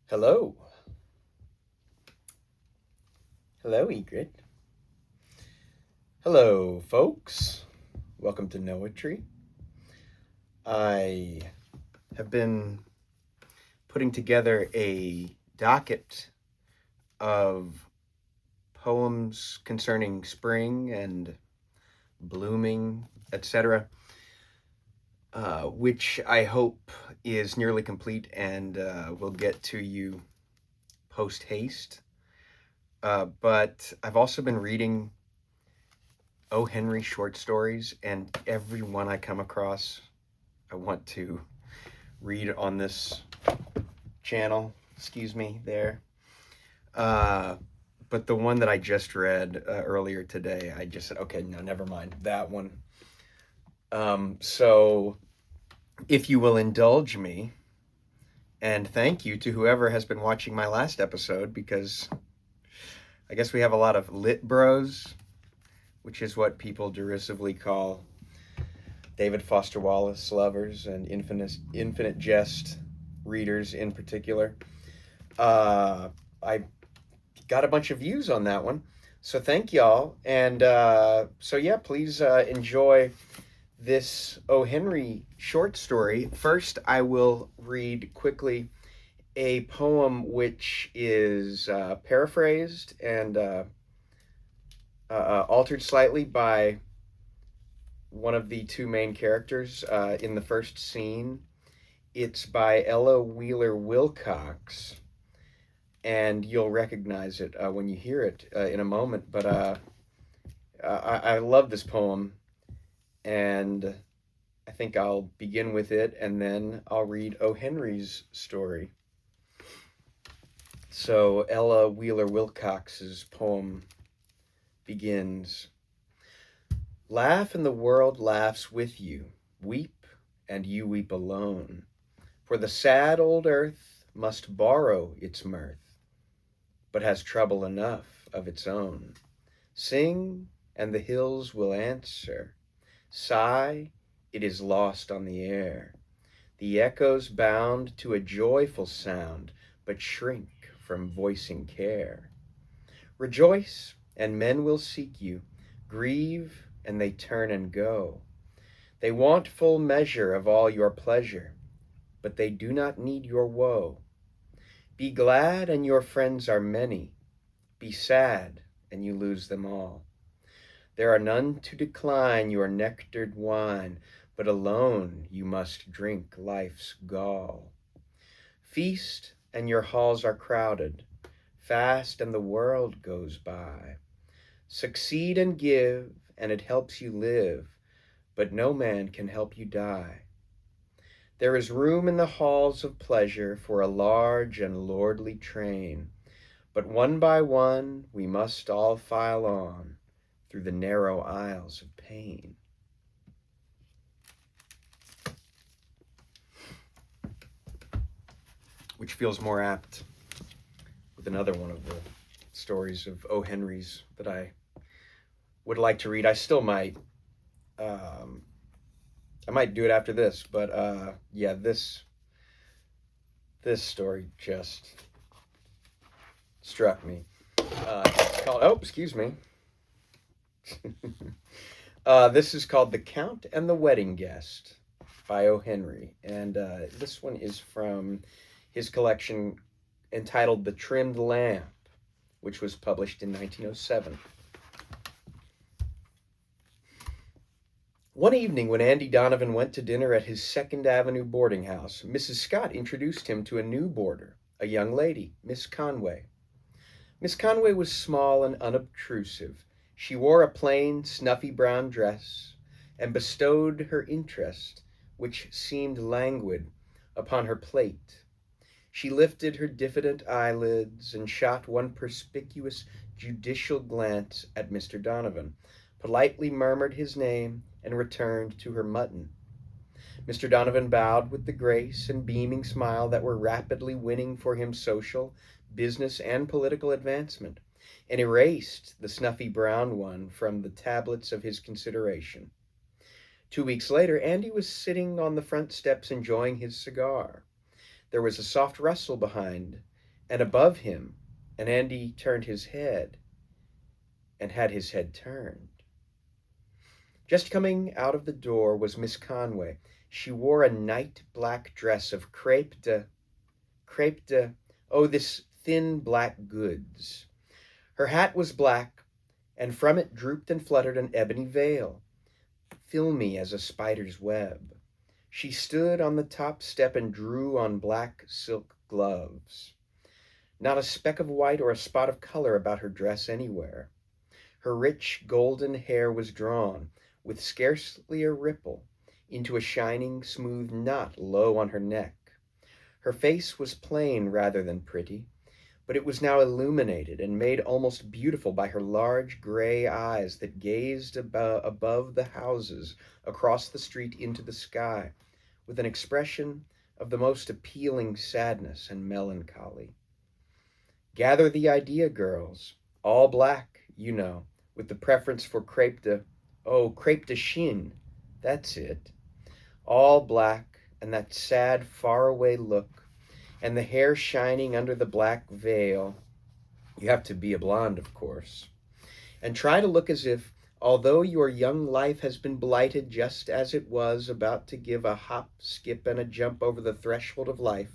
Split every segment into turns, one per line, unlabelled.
Hello. Hello, Egret. Hello, folks. Welcome to Noetry. I have been putting together a docket of poems concerning spring and blooming, etc., which I hope is nearly complete and will get to you post haste. But I've also been reading O. Henry short stories, and every one I come across, I want to read on this channel. Excuse me, there. But the one that I just read earlier today, I just said, okay, no, never mind that one. So, if you will indulge me, and thank you to whoever has been watching my last episode, because I guess we have a lot of lit bros, which is what people derisively call David Foster Wallace lovers and infinite jest readers in particular. I got a bunch of views on that one, so thank y'all. And so yeah, please enjoy this O. Henry short story. First, I will read quickly a poem which is paraphrased and altered slightly by one of the two main characters in the first scene. It's by Ella Wheeler Wilcox, and you'll recognize it when you hear it in a moment. But I love this poem, and I think I'll begin with it, and then I'll read O. Henry's story. So Ella Wheeler Wilcox's poem begins. Laugh and the world laughs with you. Weep and you weep alone. For the sad old earth must borrow its mirth, but has trouble enough of its own. Sing and the hills will answer. Sigh, it is lost on the air. The echoes bound to a joyful sound, but shrink from voicing care. Rejoice, and men will seek you. Grieve, and they turn and go. They want full measure of all your pleasure, but they do not need your woe. Be glad, and your friends are many. Be sad, and you lose them all. There are none to decline your nectared wine, but alone you must drink life's gall. Feast, and your halls are crowded. Fast, and the world goes by. Succeed and give, and it helps you live, but no man can help you die. There is room in the halls of pleasure for a large and lordly train, but one by one we must all file on through the narrow aisles of pain. Which feels more apt with another one of the stories of O. Henry's that I would like to read. I still might. I might do it after this, but yeah, this story just struck me. It's called, oh, excuse me. This is called The Count and the Wedding Guest by O. Henry, and this one is from his collection entitled The Trimmed Lamp, which was published in 1907. One evening when Andy Donovan went to dinner at his Second Avenue boarding house, Mrs. Scott introduced him to a new boarder, a young lady, Miss Conway. Miss Conway was small and unobtrusive. She wore a plain, snuffy brown dress, and bestowed her interest, which seemed languid, upon her plate. She lifted her diffident eyelids and shot one perspicuous, judicial glance at Mr. Donovan, politely murmured his name, and returned to her mutton. Mr. Donovan bowed with the grace and beaming smile that were rapidly winning for him social, business, and political advancement, and erased the snuffy brown one from the tablets of his consideration. 2 weeks later, Andy was sitting on the front steps enjoying his cigar. There was a soft rustle behind, and above him, and Andy turned his head and had his head turned. Just coming out of the door was Miss Conway. She wore a night black dress of oh, this thin black goods. Her hat was black, and from it drooped and fluttered an ebony veil, filmy as a spider's web. She stood on the top step and drew on black silk gloves. Not a speck of white or a spot of color about her dress anywhere. Her rich golden hair was drawn, with scarcely a ripple, into a shining, smooth knot low on her neck. Her face was plain rather than pretty, but it was now illuminated and made almost beautiful by her large gray eyes that gazed above the houses across the street into the sky, with an expression of the most appealing sadness and melancholy. Gather the idea, girls. All black, you know, with the preference for crepe de chine. That's it. All black, and that sad, faraway look, and the hair shining under the black veil. You have to be a blonde, of course. And try to look as if, although your young life has been blighted just as it was about to give a hop, skip, and a jump over the threshold of life,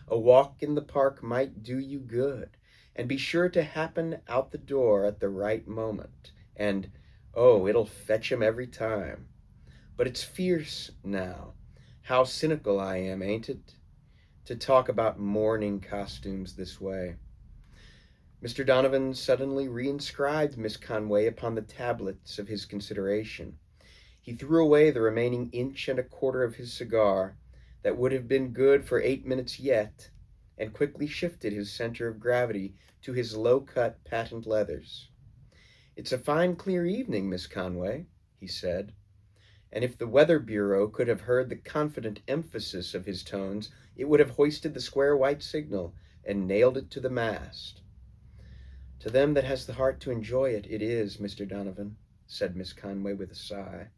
a walk in the park might do you good, and be sure to happen out the door at the right moment. And, oh, it'll fetch 'em every time. But it's fierce now. How cynical I am, ain't it? To talk about mourning costumes this way. Mr. Donovan suddenly reinscribed Miss Conway upon the tablets of his consideration. He threw away the remaining inch and a quarter of his cigar, that would have been good for 8 minutes yet, and quickly shifted his center of gravity to his low-cut patent leathers. "It's a fine, clear evening, Miss Conway," he said, and if the Weather Bureau could have heard the confident emphasis of his tones, it would have hoisted the square white signal and nailed it to the mast. "To them that has the heart to enjoy it, it is, Mr. Donovan," said Miss Conway with a sigh.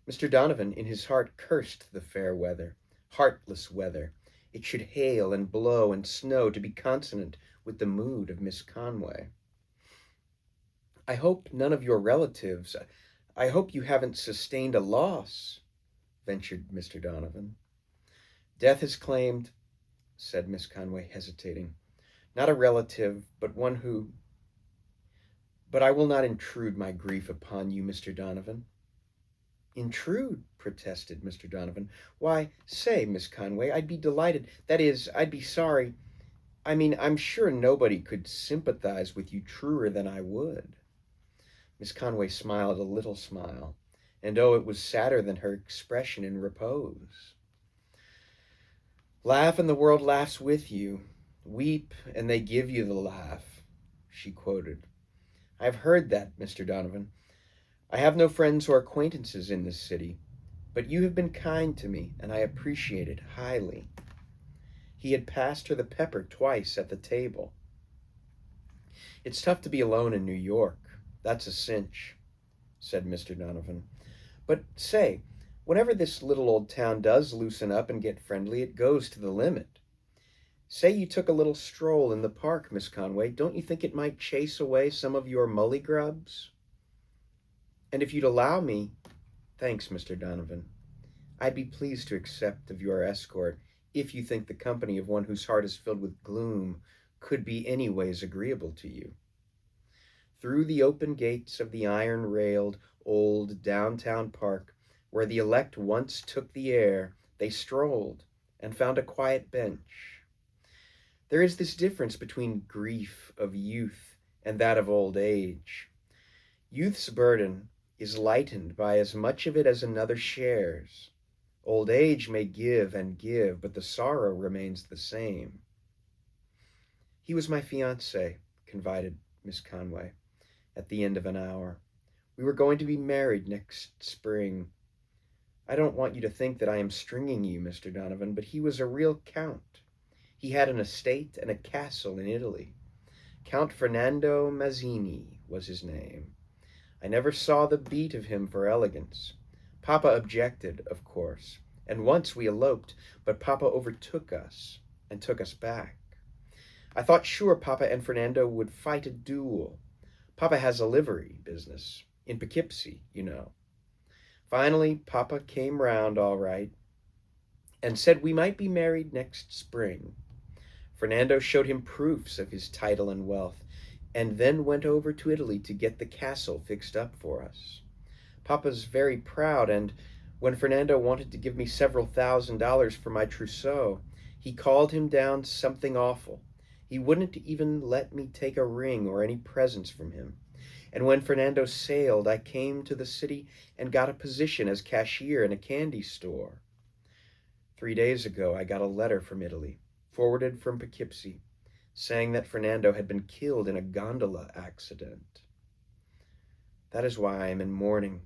Mr. Donovan in his heart cursed the fair weather. Heartless weather. It should hail and blow and snow to be consonant with the mood of Miss Conway. "I hope none of your relatives, I hope you haven't sustained a loss," ventured Mr. Donovan. "Death has claimed," said Miss Conway, hesitating, "not a relative, but one who... But I will not intrude my grief upon you, Mr. Donovan." "Intrude?" protested Mr. Donovan. "Why, say, Miss Conway, I'd be delighted. That is, I'd be sorry. I mean, I'm sure nobody could sympathize with you truer than I would." Miss Conway smiled a little smile, and oh, it was sadder than her expression in repose. "Laugh and the world laughs with you. Weep and they give you the laugh," she quoted. "I've heard that, Mr. Donovan. I have no friends or acquaintances in this city, but you have been kind to me, and I appreciate it highly." He had passed her the pepper twice at the table. "It's tough to be alone in New York. That's a cinch," said Mr. Donovan. "But say, whenever this little old town does loosen up and get friendly, it goes to the limit. Say you took a little stroll in the park, Miss Conway. Don't you think it might chase away some of your mullygrubs? And if you'd allow me..." "Thanks, Mr. Donovan. I'd be pleased to accept of your escort, if you think the company of one whose heart is filled with gloom could be any ways agreeable to you." Through the open gates of the iron-railed old downtown park, where the elect once took the air, they strolled and found a quiet bench. There is this difference between grief of youth and that of old age. Youth's burden is lightened by as much of it as another shares. Old age may give and give, but the sorrow remains the same. "He was my fiancé," confided Miss Conway, at the end of an hour. "We were going to be married next spring. I don't want you to think that I am stringing you, Mr. Donovan, but he was a real count. He had an estate and a castle in Italy. Count Fernando Mazzini was his name. I never saw the beat of him for elegance. Papa objected, of course, and once we eloped, but Papa overtook us and took us back. I thought sure Papa and Fernando would fight a duel. Papa has a livery business in Poughkeepsie, you know. Finally, Papa came round all right and said we might be married next spring. Fernando showed him proofs of his title and wealth, and then went over to Italy to get the castle fixed up for us. Papa's very proud, and when Fernando wanted to give me several $1,000s for my trousseau, he called him down something awful. He wouldn't even let me take a ring or any presents from him. And when Fernando sailed, I came to the city and got a position as cashier in a candy store. 3 days ago, I got a letter from Italy, forwarded from Poughkeepsie, saying that Fernando had been killed in a gondola accident. That is why I am in mourning.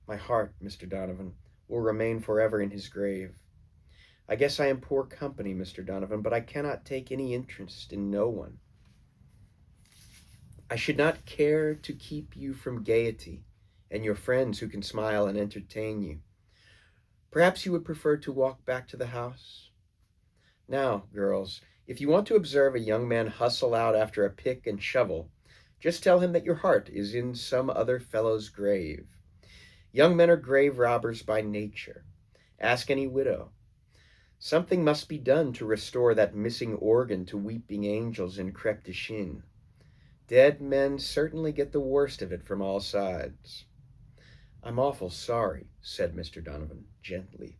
My heart, Mr. Donovan, will remain forever in his grave. I guess I am poor company, Mr. Donovan, but I cannot take any interest in no one. I should not care to keep you from gaiety and your friends who can smile and entertain you. Perhaps you would prefer to walk back to the house? Now, girls, if you want to observe a young man hustle out after a pick and shovel, just tell him that your heart is in some other fellow's grave. Young men are grave robbers by nature. Ask any widow. Something must be done to restore that missing organ to weeping angels in crêpe de chine. Dead men certainly get the worst of it from all sides. I'm awful sorry, said Mr. Donovan, gently.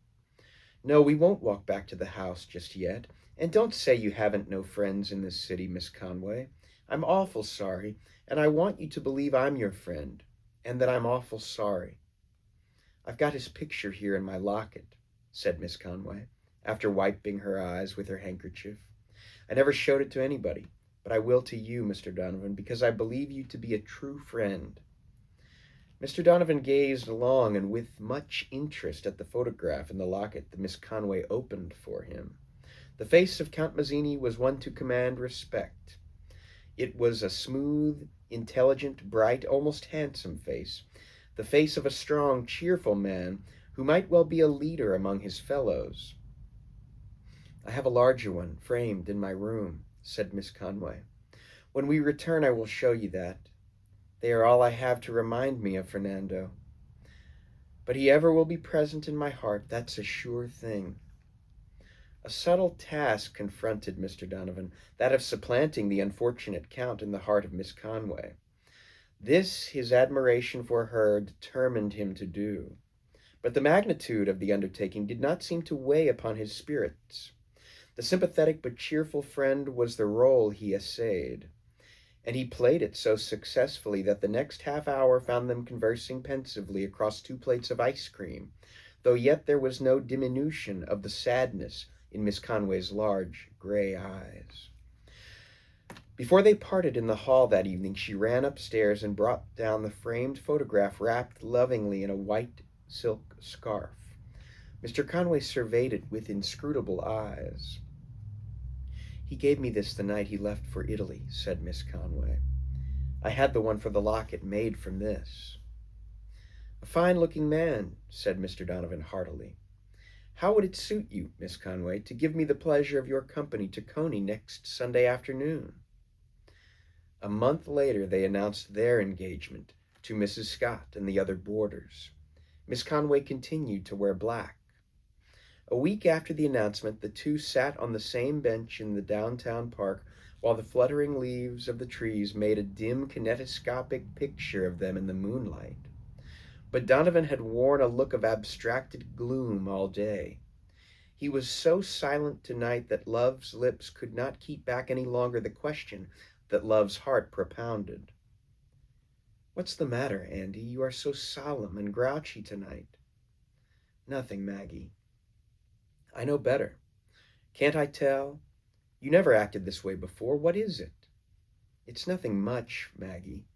No, we won't walk back to the house just yet. And don't say you haven't no friends in this city, Miss Conway. I'm awful sorry, and I want you to believe I'm your friend, and that I'm awful sorry. I've got his picture here in my locket, said Miss Conway, after wiping her eyes with her handkerchief. I never showed it to anybody, but I will to you, Mr. Donovan, because I believe you to be a true friend. Mr. Donovan gazed long and with much interest at the photograph in the locket that Miss Conway opened for him. The face of Count Mazzini was one to command respect. It was a smooth, intelligent, bright, almost handsome face, the face of a strong, cheerful man who might well be a leader among his fellows. I have a larger one framed in my room, said Miss Conway. When we return I will show you that. They are all I have to remind me of Fernando. But he ever will be present in my heart, that's a sure thing. A subtle task confronted Mr. Donovan, that of supplanting the unfortunate Count in the heart of Miss Conway. This his admiration for her determined him to do. But the magnitude of the undertaking did not seem to weigh upon his spirits. The sympathetic but cheerful friend was the role he essayed, and he played it so successfully that the next half hour found them conversing pensively across 2 plates of ice cream, though yet there was no diminution of the sadness in Miss Conway's large gray eyes. Before they parted in the hall that evening, she ran upstairs and brought down the framed photograph wrapped lovingly in a white silk scarf. Mr. Conway surveyed it with inscrutable eyes. He gave me this the night he left for Italy, said Miss Conway. I had the one for the locket made from this. A fine-looking man, said Mr. Donovan heartily. How would it suit you, Miss Conway, to give me the pleasure of your company to Coney next Sunday afternoon? A month later they announced their engagement to Mrs. Scott and the other boarders. Miss Conway continued to wear black. A week after the announcement, the two sat on the same bench in the downtown park while the fluttering leaves of the trees made a dim kinetoscopic picture of them in the moonlight. But Donovan had worn a look of abstracted gloom all day. He was so silent tonight that Love's lips could not keep back any longer the question that Love's heart propounded. What's the matter, Andy? You are so solemn and grouchy tonight. Nothing, Maggie. I know better. Can't I tell? You never acted this way before. What is it? It's nothing much, Maggie.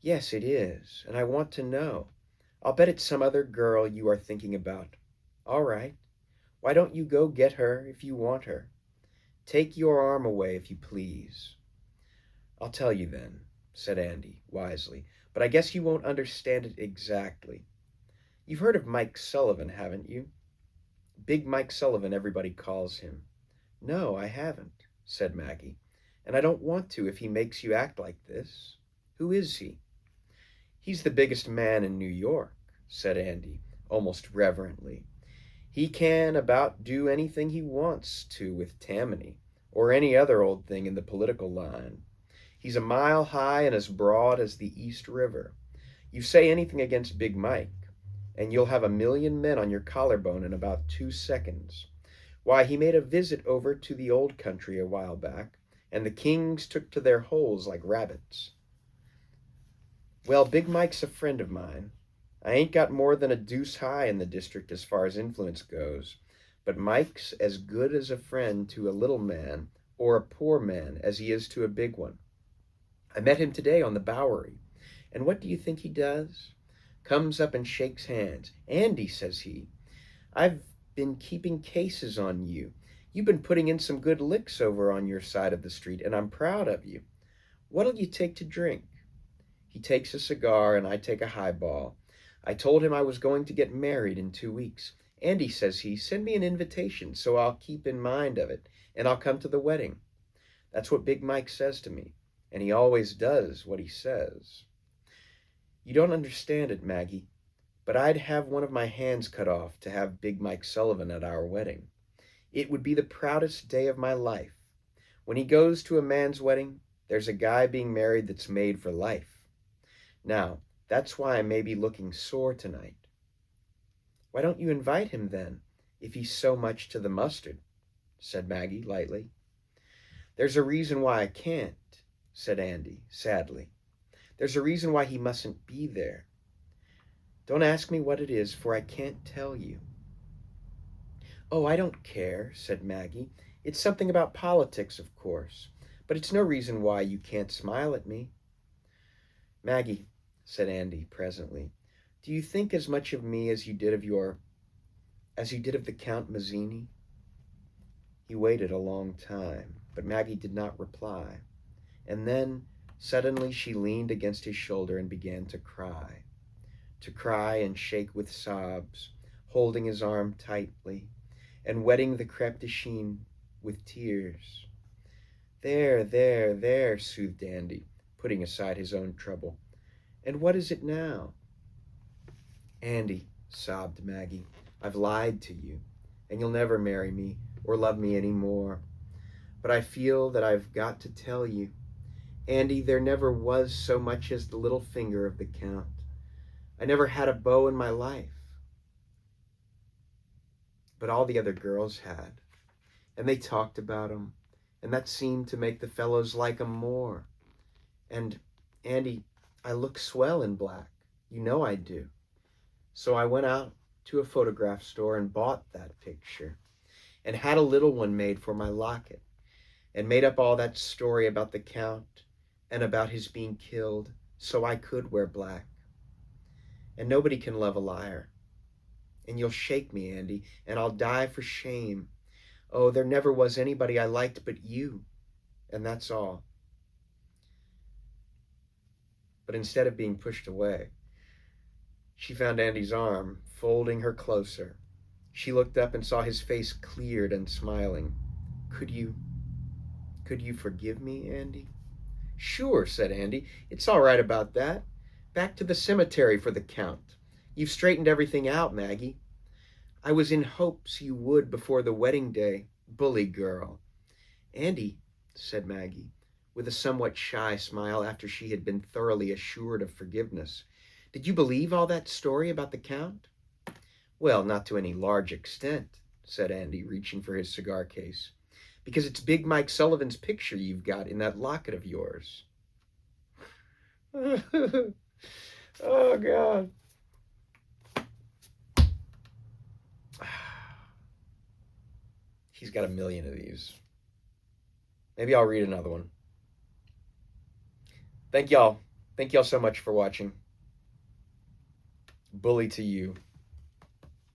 Yes, it is, and I want to know. I'll bet it's some other girl you are thinking about. All right. Why don't you go get her if you want her? Take your arm away, if you please. I'll tell you then, said Andy, wisely, but I guess you won't understand it exactly. You've heard of Mike Sullivan, haven't you? Big Mike Sullivan, everybody calls him. No, I haven't, said Maggie. and I don't want to if he makes you act like this. Who is he?" "He's the biggest man in New York," said Andy, almost reverently. "He can about do anything he wants to with Tammany, or any other old thing in the political line. He's a mile high and as broad as the East River. You say anything against Big Mike, and you'll have 1,000,000 men on your collarbone in about 2 seconds. Why, he made a visit over to the old country a while back, and the kings took to their holes like rabbits. Well, Big Mike's a friend of mine. I ain't got more than a deuce high in the district as far as influence goes, but Mike's as good as a friend to a little man or a poor man as he is to a big one. I met him today on the Bowery, and what do you think he does? Comes up and shakes hands. 'Andy,' says he, 'I've been keeping cases on you. You've been putting in some good licks over on your side of the street, and I'm proud of you. What'll you take to drink?' He takes a cigar, and I take a highball. I told him I was going to get married in 2 weeks. 'Andy,' says he, 'send me an invitation so I'll keep in mind of it, and I'll come to the wedding.' That's what Big Mike says to me, and he always does what he says. You don't understand it, Maggie, but I'd have one of my hands cut off to have Big Mike Sullivan at our wedding. It would be the proudest day of my life. When he goes to a man's wedding, there's a guy being married that's made for life. Now, that's why I may be looking sore tonight." "Why don't you invite him then, if he's so much to the mustard?" said Maggie lightly. "There's a reason why I can't," said Andy sadly. "There's a reason why he mustn't be there. Don't ask me what it is, for I can't tell you." "Oh, I don't care," said Maggie. "It's something about politics, of course, but it's no reason why you can't smile at me." "Maggie," said Andy presently, "do you think as much of me as you did of the Count Mazzini?" He waited a long time, but Maggie did not reply, and then suddenly she leaned against his shoulder and began to cry and shake with sobs, holding his arm tightly and wetting the crepe de chine with tears. There, soothed Andy, putting aside his own trouble. "And what is it now?" "Andy," sobbed Maggie, "I've lied to you, and you'll never marry me or love me any more. But I feel that I've got to tell you. Andy, there never was so much as the little finger of the Count. I never had a beau in my life. But all the other girls had, and they talked about him, and that seemed to make the fellows like him more. And, Andy, I look swell in black. You know I do. So I went out to a photograph store and bought that picture, and had a little one made for my locket, and made up all that story about the Count and about his being killed so I could wear black. And nobody can love a liar. And you'll shake me, Andy, and I'll die for shame. Oh, there never was anybody I liked but you, and that's all." But instead of being pushed away, she found Andy's arm, folding her closer. She looked up and saw his face cleared and smiling. Could you forgive me, Andy?" "Sure," said Andy. "It's all right about that. Back to the cemetery for the Count. You've straightened everything out, Maggie. I was in hopes you would before the wedding day. Bully girl." "Andy," said Maggie, with a somewhat shy smile after she had been thoroughly assured of forgiveness, "did you believe all that story about the Count?" "Well, not to any large extent," said Andy, reaching for his cigar case, "because it's Big Mike Sullivan's picture you've got in that locket of yours." Oh, God. He's got 1,000,000 of these. Maybe I'll read another one. Thank y'all. Thank y'all so much for watching. Bully to you.